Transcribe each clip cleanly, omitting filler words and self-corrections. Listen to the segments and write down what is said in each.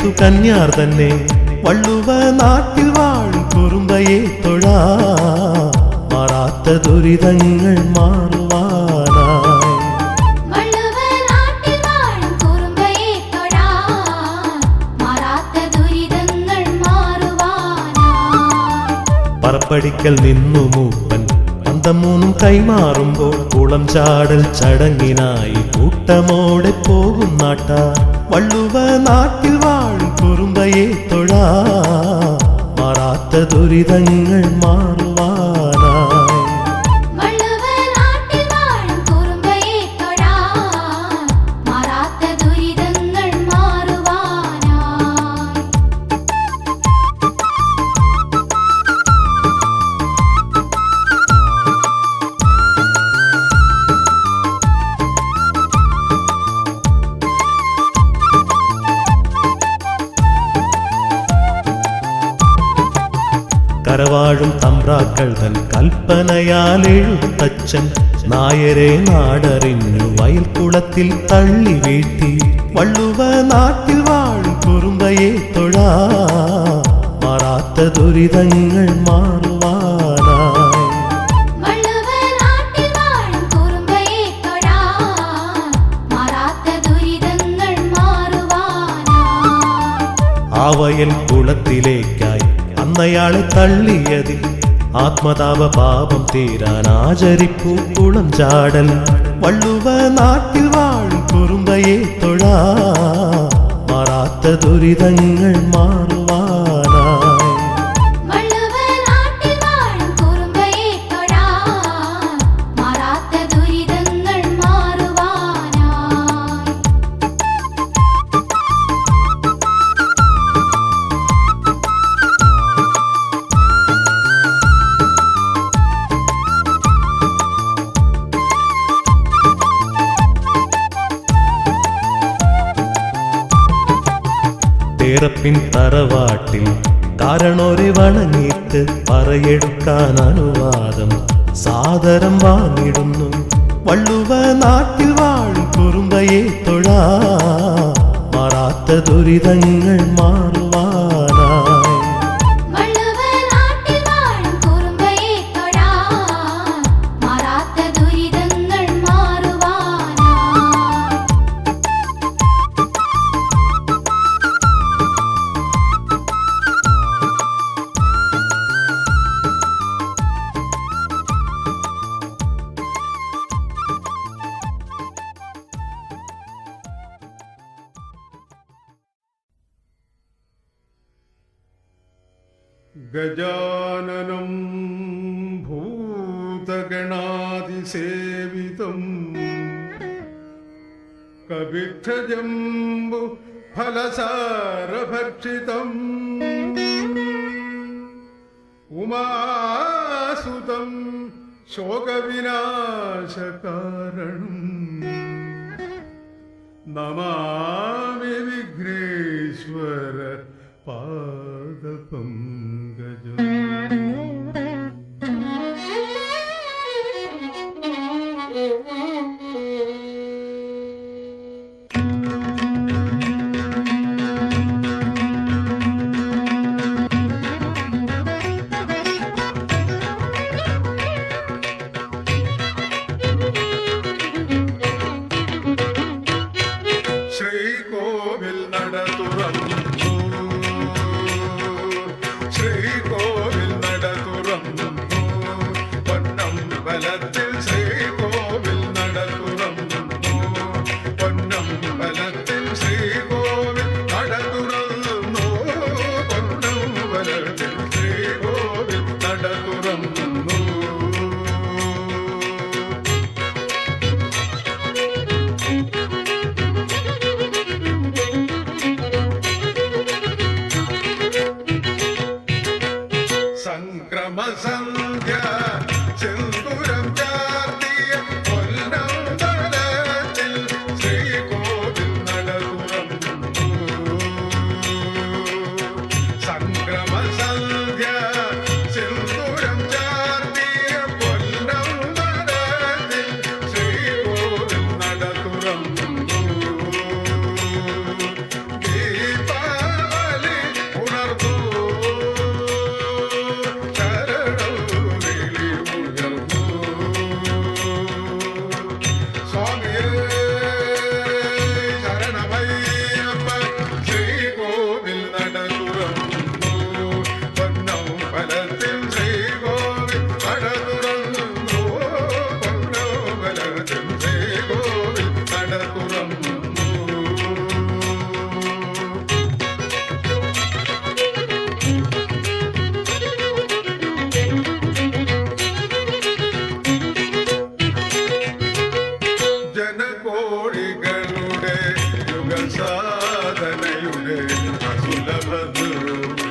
തീർത്തു കന്യാർ തന്നെ വള്ളുവ നാട്ടിൽ വാഴും കുറുമ്പയെ തൊഴാ മാറാത്ത ദുരിതങ്ങൾ മാറുവാനായി. പറപ്പടിക്കൽ നിന്നു മൂപ്പൻ പന്തം മൂന്നും കൈമാറുമ്പോൾ കുളം ചാടൽ ചടങ്ങിനായി കൂട്ടമോടെ പോകും നാട്ടാർ വള്ളുവ നാട്ടിൽ വാഴും കുറുമ്പയെ തൊഴാ മാറാത്ത ദുരിതങ്ങൾ മാറുവാനായി. കരവാഴും തമ്പ്രാക്കൾ തൻ കൽപ്പനയാൽ എഴുത്തച്ഛൻ നായരെ നാടറിഞ്ഞു വയൽക്കുളത്തിൽ തള്ളി വീഴ്ത്തി വള്ളുവ നാട്ടിൽ വാഴും കുറുമ്പയെ തൊഴാ മാറാത്ത ദുരിതങ്ങൾ മാറുവാനായി. ആ വയൽ കുളത്തിലേക്കായി അന്നയാളെ തള്ളിയതിൽ ആത്മതാപ പാപം തീരാൻ ആചരിപ്പൂ കുളം ചാടൽ വള്ളുവ നാട്ടിൽ വാഴും കുറുമ്പയെ തൊഴാ മാറാത്ത ദുരിതങ്ങൾ മാറുവാനായി. തേറപ്പിൻ തറവാട്ടിൽ കാരണോരെ വണങ്ങിയിട്ട് പറയെടുക്കാൻ അനുവാദം സാദരം വാങ്ങിടുന്നു വള്ളുവ നാട്ടിൽ വാഴും കുറുമ്പയെ തൊഴാ മാറാത്ത ദുരിതങ്ങൾ മാറുവാനായി. ഗജാനനം ഭൂതഗണാതിസേവിതം കവിദ്ധജംബു ഫലസാരഭക്ഷിതം ഉമാസുതം ശോകവിനാശകാരണം നമാമി വിഘ്നേശ്വര പാദപങ്കജം. ശ്രീകോവിൽ നട തുറന്നു, ശ്രീകോവിൽ നട തുറന്നു, പൊന്നമ്പലത്തിൽ ശ്രീകോവിൽ നട തുറന്നു, പൊന്നമ്പലത്തിൽ ശ്രീകോവിൽ നട തുറന്നു, പൊന്നമ്പലത്തിൽ ശ്രീകോവിൽ നട തുറന്നു. സംക്രമസന്ധ്യ സിന്ദൂരം ചാർത്തിയ പൊന്നമ്പലത്തിൽ ശ്രീകോവിൽ നട തുറന്നു. സംക്രമസന്ധ്യ സിന്ദൂരം ചാർത്തിയ പൊന്നമ്പലത്തിൽ ശ്രീകോവിൽ നട തുറന്നു. ദീപാരാധന അസുലഭ നിർവൃതി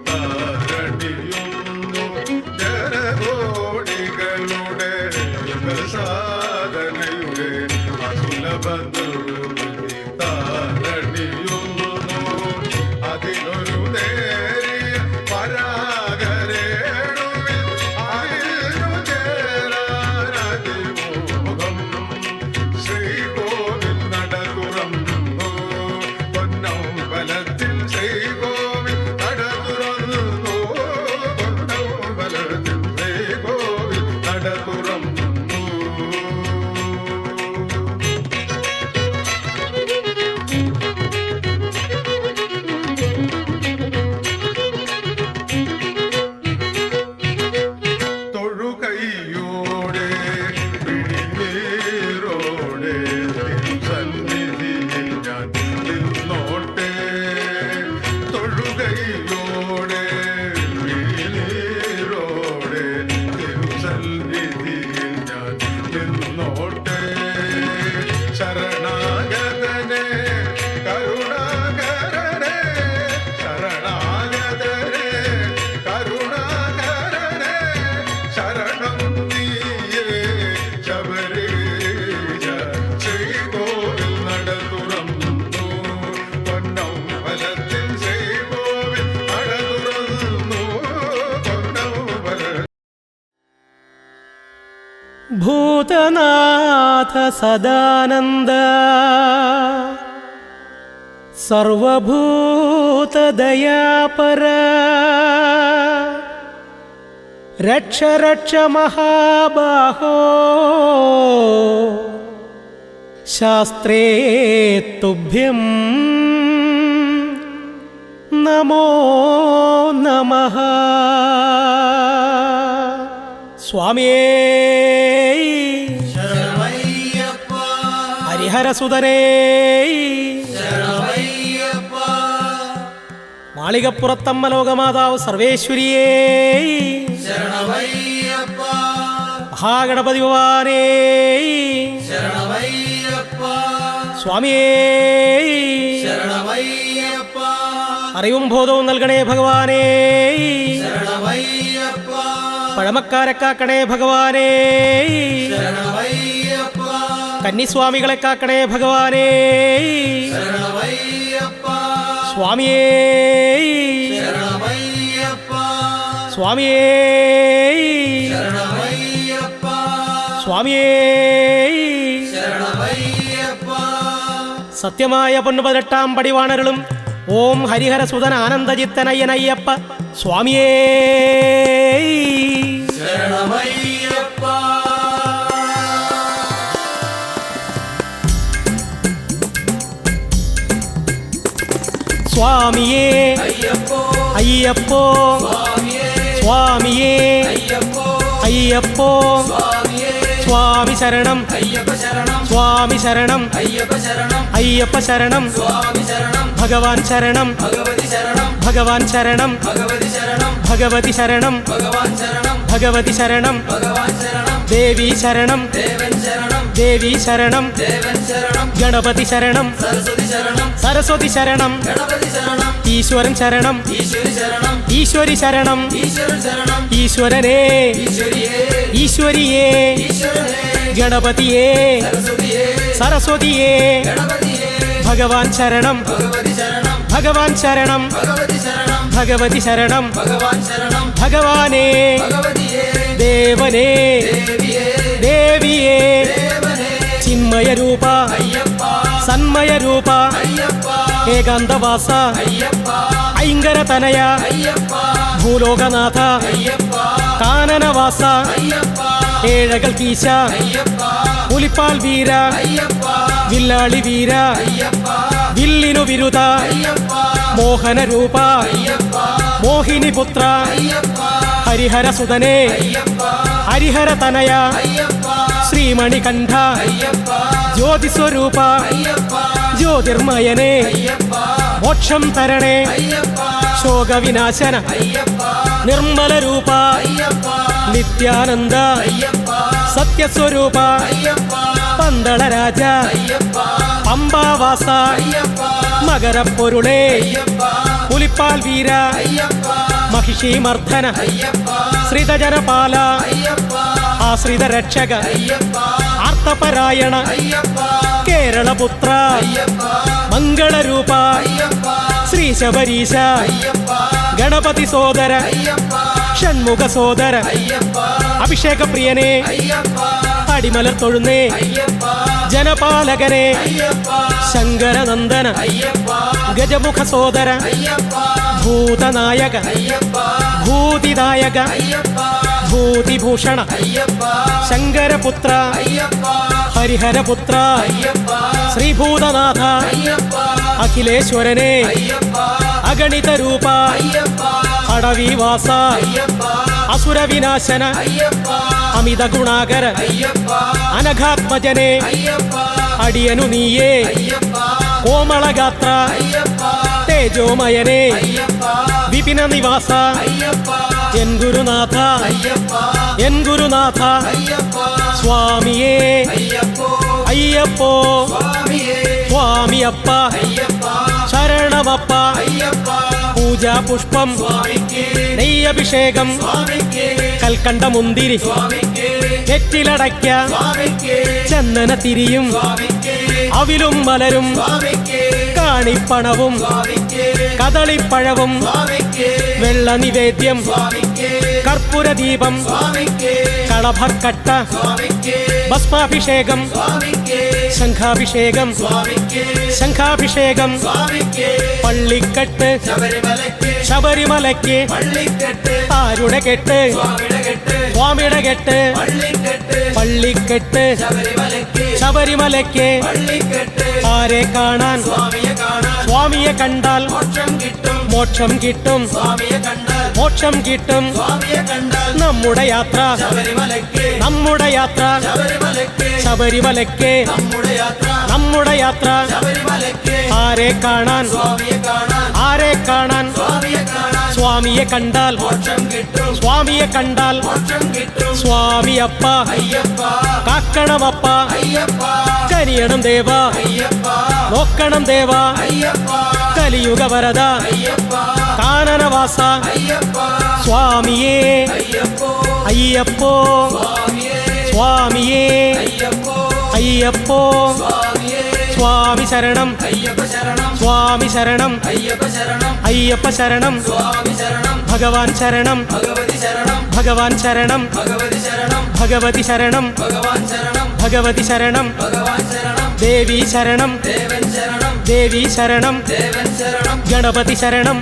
താരണിയുന്നു ജനകോടികളുടെ സാധനയുടെ അസുലഭ നിർവൃതി താരണിയുന്നു അതിനൊരു നേരിയ പരാഗരേണുവിൽ അതിനു ചേരാനതിമോഹം ശ്രീകോവിൽ നട തുറന്നു പൊന്നമ്പലത്തിൽ ശ്രീകോവിൽ നട തുറന്നു പൊന്നമ്പലത്തിൽ ശ്രീകോവിൽ നട തുറന്നു തൊഴുകൈയോടെ പിടിനീരോടെ സന്നിധിയിൽ ഞാൻ നിന്നോട്ടെ തൊഴുകൈയോടെ പിടിനീരോടെ സന്നിധിയിൽ ഞാൻ നിന്നോട്ടെ ശരണാഗതനെ കരുണാകരനെ ശരണാഗതനെ കരുണാകരനെ ശരണം നീയേ ശബരീശ ശ്രീകോവിൽ നട തുറന്നു പൊന്നമ്പലത്തിൽ ശ്രീകോവിൽ നട തുറന്നു പൊന്നമ്പലത്തിൽ ഭൂതനാഥ സദാനന്ദ സർവഭൂതദയാപര രക്ഷ രക്ഷ മഹാബാഹോ ശാസ്ത്രേ തുഭ്യം നമോ നമഃ സ്വാമിയേ ഹരിഹരസുതനേ മാളികപ്പുറത്തമ്മ ലോകമാതാവ് സർവേശ്വരിയേ മഹാഗണപതി ഭഗവാനേ സ്വാമിയേ അറിവും ബോധവും നൽകണേ ഭഗവാനേ പഴമക്കാരെ കാക്കണേ ഭഗവാനേ കന്നിസ്വാമികളെ കാക്കണേ ഭഗവാനേ സ്വാമിയേ സ്വാമിയേ സ്വാമിയേ സത്യമായ പൊന്നു18 പടിവാണരുളും ഓം ഹരിഹരസുതൻ ആനന്ദചിത്തനയ്യനയ്യപ്പ സ്വാമിയേ സ്വാമിയേ അയ്യപ്പോ സ്വാമിയേ അയ്യപ്പോ സ്വാമി ശരണം സ്വാമി ശരണം അയ്യപ്പ ശരണം ഭഗവാൻ ശരണം ഭഗവാൻ ശരണം ഭഗവതി ശരണം ഭഗവതി ശരണം ദേവി ശരണം ദേവി ശരണം ഗണപതി ശരണം സരസ്വതി ശരണം ഈശ്വരൻ ശരണം ഈശ്വരി ശരണം ഈശ്വരനേ ഈശ്വരിയേ ഗണപതിയേ സരസ്വതിയേ ഭഗവാൻ ശരണം ഭഗവാൻ ശരണം ഭഗവതി ശരണം ഭഗവാനേ ദേവനേ ദേവിയേ ചിന്മയ രൂപ സന്മയ രൂപ ഏകാന്തവാസ ഐങ്കരതനയ ഭൂലോകനാഥ കാനനവാസ ഏഴകൾ കീശ പുലിപ്പാൽ വീര വില്ലാളി വീര വില്ലിനു വിരുദ മോഹന രൂപ മോഹിനി പുത്ര ഹരിഹര സുതനേ ഹരിഹര തനയ ശ്രീമണികണ്ഠ ജ്യോതിസ്വരൂപ ജ്യോതിർമയനേ മോക്ഷം തരണേ ശോകവിനാശന നിർമ്മല രൂപ നിത്യാനന്ദ സത്യസ്വരൂപ പന്തളരാജ പമ്പാവാസ മകരപ്പൊരുളേ പുലിപ്പാൽ വീര മഹിഷി മർദ്ദന ശ്രിതജനപാല ആശ്രിത രക്ഷക ആർത്തപരായണ കേരളപുത്ര മംഗളരൂപ ശ്രീ ശബരീശ ഗണപതി സോദര ഷൺമുഖ സോദര അഭിഷേക പ്രിയനെ അടിമലർ തൊഴുന്നേ ജനപാലകനെ ശങ്കരനന്ദന ഗജമുഖ സോദര ഭൂതനായക ഭൂതിദായക ഭൂതിഭൂഷണ ശങ്കരപുത്ര ഹരിഹരപുത്ര ശ്രീഭൂതനാഥ അഖിലേശ്വരനെ അഗണിത രൂപ അടവിവാസ അസുരവിനാശന അമിത ഗുണാകര അനഘാത്മജനെ അടിയനു നീയേ കോമളഗാത്ര തേജോമയനെ വിപിന നിവാസ എൻ ഗുരുനാഥ എൻ ഗുരുനാഥ സ്വാമിയേ അയ്യപ്പോ സ്വാമിയപ്പ ശരണമപ്പ പൂജാ പുഷ്പം നെയ്യഭിഷേകം കൽക്കണ്ട മുന്തിരി നെറ്റിലടയ്ക്ക ചന്ദന തിരിയും അവിലും മലരും കാണിപ്പണവും കദളിപ്പഴവും വെള്ള നിവേദ്യം കർപ്പൂരദീപം കളഭക്കട്ട ഭസ്മാഭിഷേകം ശംഖാഭിഷേകം ശംഖാഭിഷേകം പള്ളിക്കെട്ട് ശബരിമലയ്ക്ക് ആരുടെ കെട്ട് സ്വാമിയുടെ കെട്ട് പള്ളിക്കെട്ട് ശബരിമലയ്ക്ക് ആരെ കാണാൻ സ്വാമിയെ കണ്ടാൽ മോക്ഷം കിട്ടും മോക്ഷം കിട്ടും നമ്മുടെ യാത്ര നമ്മുടെ യാത്ര ശബരിമലയ്ക്ക് നമ്മുടെ യാത്ര ആരെ കാണാൻ ആരെ കാണാൻ സ്വാമിയെ കണ്ടാൽ സ്വാമിയെ കണ്ടാൽ സ്വാമിയപ്പ കാക്കണമപ്പ കനിയണം ദേവ നോക്കണം ദേവ കലിയുഗ വരദ കാനനവാസ സ്വാമിയേ അയ്യപ്പോ സ്വാമിയേ അയ്യപ്പോ സ്വാമി ശരണം സ്വാമി ശരണം അയ്യപ്പ ശരണം ഭഗവാൻ ശരണം ഭഗവാൻ ശരണം ഭഗവതി ശരണം ഭഗവതി ശരണം ദേവി ശരണം ദേവി ശരണം ഗണപതി ശരണം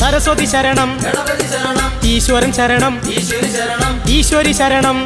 സരസ്വതി ശരണം ഈശ്വരൻ ശരണം ഈശ്വരി ശരണം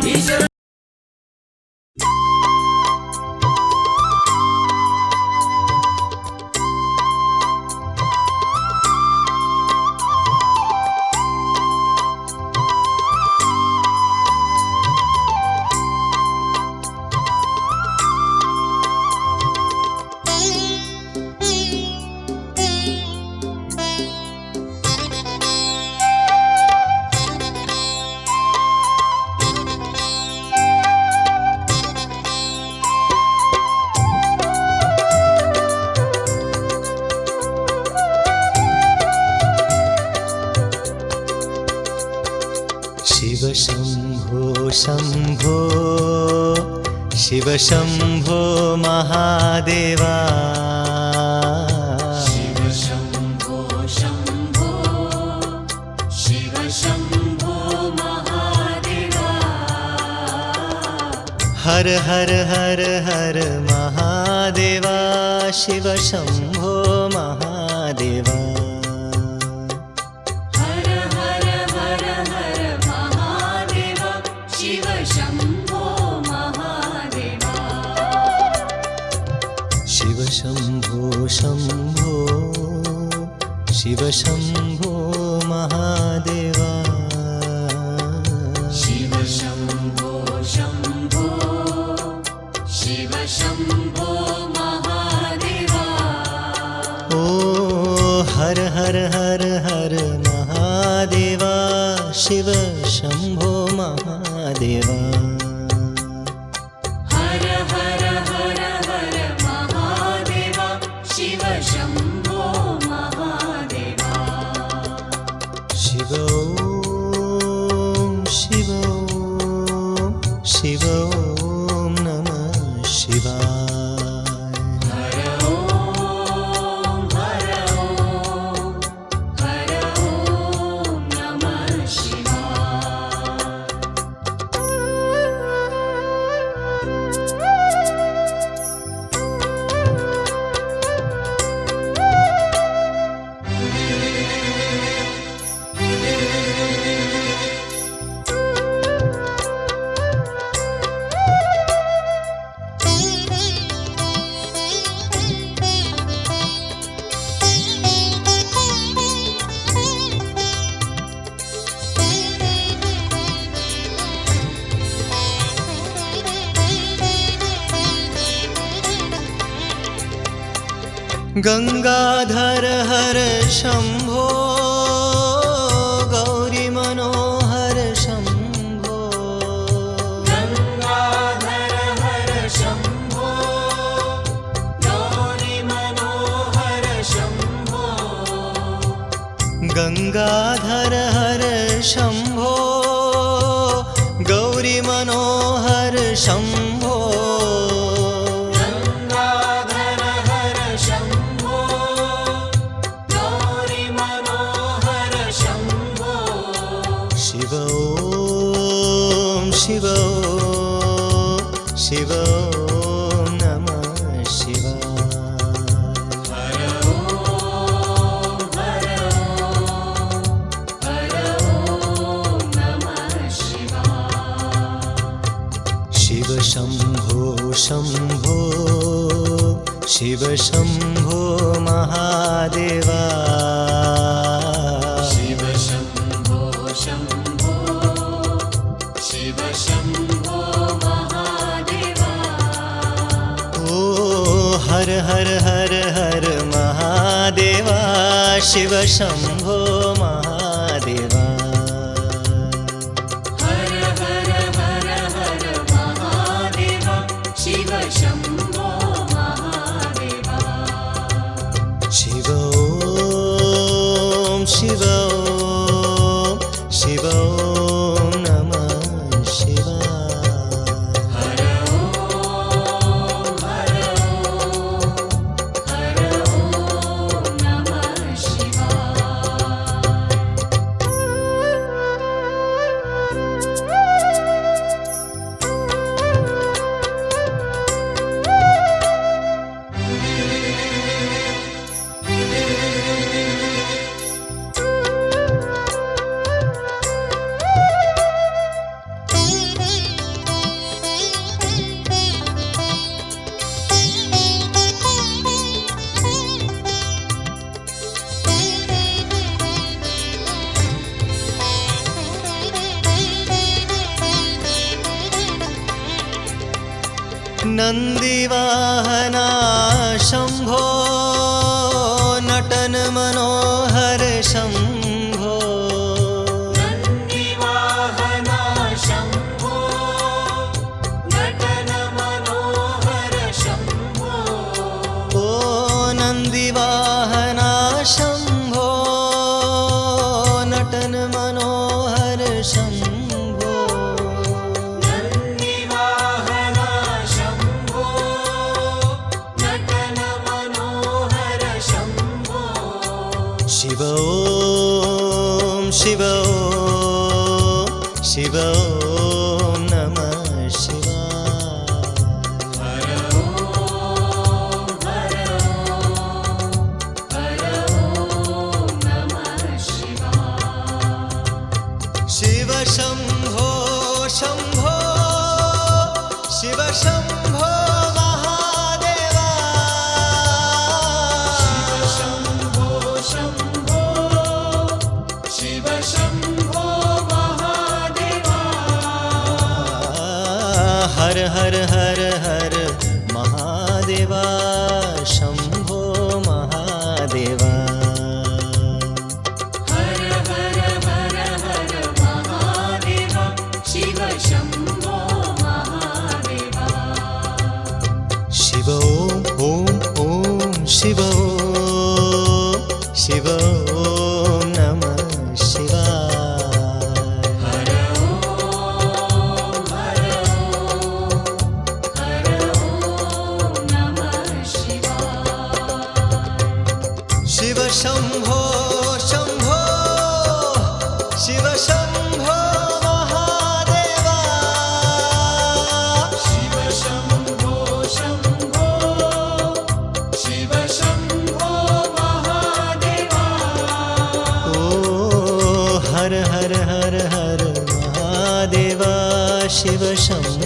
शम्भो शम्भो शिव शम्भो महादेवा शिव शम्भो शम्भो शिव शम्भो महादेवा हर हर हर हर महादेवा शिव शम्भो महादेवा हर हर हर हर महादेवा शिव शम्भो महादेवा शिव शम्भो शम्भो शिव शम्भो महादेवा शिव शम्भो शम्भो शिव शम्भो महादेवा ओ हर हर हर हर महादेवा शिव शम्भो महादेवा हर हर हर हर महादेवा शिव शम्भो महादेवा गंगाधर हर शंभो गौरी मनोहर शंभो गंगाधर हर शंभो गौरी मनोहर शंभो गंगाधर हर शंभो गौरी मनोहर शंभो गंगाधर हर शंभो गौरी मनोहर शंभो शिव ओम शिव ओम शिव ओम नमः शिवाय हर ओम नमः शिवाय शिव शंभो शंभो शिव शंभो महादेवा शिव शंभो शंभो शिव शंभो महादेवा ओ हर हर हर हर महादेवा शिव शंभो महादेवा हर हर हर हर महादेवा शिव शंभो महादेवा शिव ओम शिव ओम शिव ओम नमः शिवाय हर ओम नमः शिवाय नंदीवाहना शंभो नटन मनोहर शंभो नंदीवाहना शंभो नटन मनोहर शंभो ओ नंदीवाहना शंभो नटन मनोहर शंभो नंदीवाहना शंभो नटन मनोहर शंभो शिव ओम शिव ओम शिव ओम नमः शिवाय हर ओम नमः शिवाय शिव शंभो शंभो शिव शंभो महादेवा शंभो शंभो शिव शंभो महादेवा हर हर हर हर महादेवा शंभो महादेवा हर हर हर हर महादेवा शिव शंभो महादेवा शिव ओम ओम शिव ओम शिव ओम नमः शिवाय हर ओम नमः शिवाय शिव शंभो शंभो शिव शंभो महादेवा शिव शंभो शंभो शिव शंभो महादेवा ओ हर हर हर हर महादेवा शिव शंभो